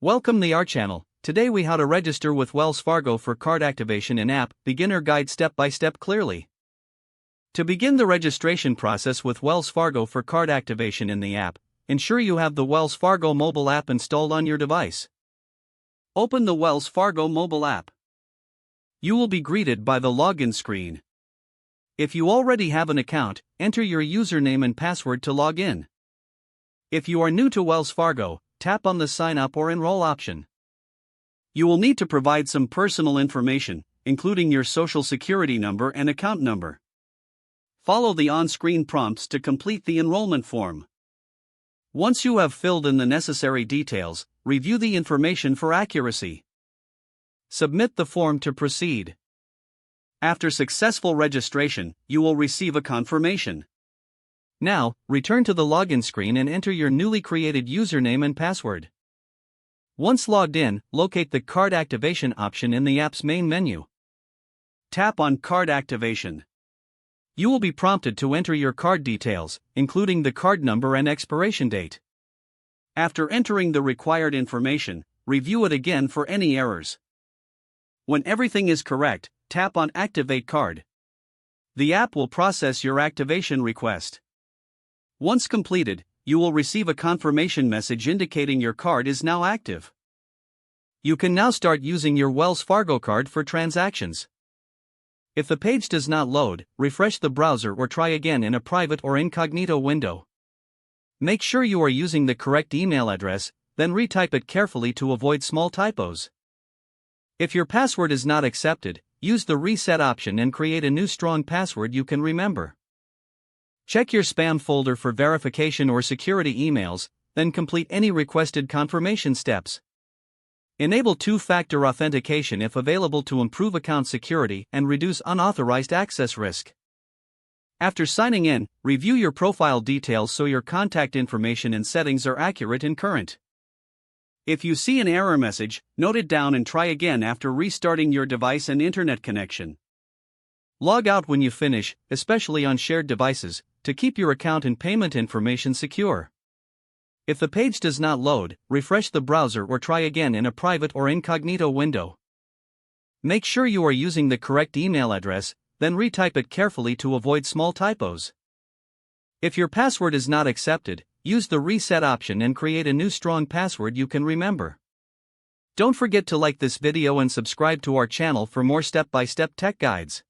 Welcome to our channel. Today we how to register with Wells Fargo for card activation in app, beginner guide step by step clearly. To begin the registration process with Wells Fargo for card activation in the app, ensure you have the Wells Fargo mobile app installed on your device. Open the Wells Fargo mobile app. You will be greeted by the login screen. If you already have an account, enter your username and password to log in. If you are new to Wells Fargo, tap on the Sign Up or Enroll option. You will need to provide some personal information, including your social security number and account number. Follow the on-screen prompts to complete the enrollment form. Once you have filled in the necessary details, review the information for accuracy. Submit the form to proceed. After successful registration, you will receive a confirmation. Now, return to the login screen and enter your newly created username and password. Once logged in, locate the Card Activation option in the app's main menu. Tap on Card Activation. You will be prompted to enter your card details, including the card number and expiration date. After entering the required information, review it again for any errors. When everything is correct, tap on Activate Card. The app will process your activation request. Once completed, you will receive a confirmation message indicating your card is now active. You can now start using your Wells Fargo card for transactions. If the page does not load, refresh the browser or try again in a private or incognito window. Make sure you are using the correct email address, then retype it carefully to avoid small typos. If your password is not accepted, use the Reset option and create a new strong password you can remember. Check your spam folder for verification or security emails, then complete any requested confirmation steps. Enable two-factor authentication if available to improve account security and reduce unauthorized access risk. After signing in, review your profile details so your contact information and settings are accurate and current. If you see an error message, note it down and try again after restarting your device and internet connection. Log out when you finish, especially on shared devices, to keep your account and payment information secure. If the page does not load, refresh the browser or try again in a private or incognito window. Make sure you are using the correct email address, then retype it carefully to avoid small typos. If your password is not accepted, use the Reset option and create a new strong password you can remember. Don't forget to like this video and subscribe to our channel for more step-by-step tech guides.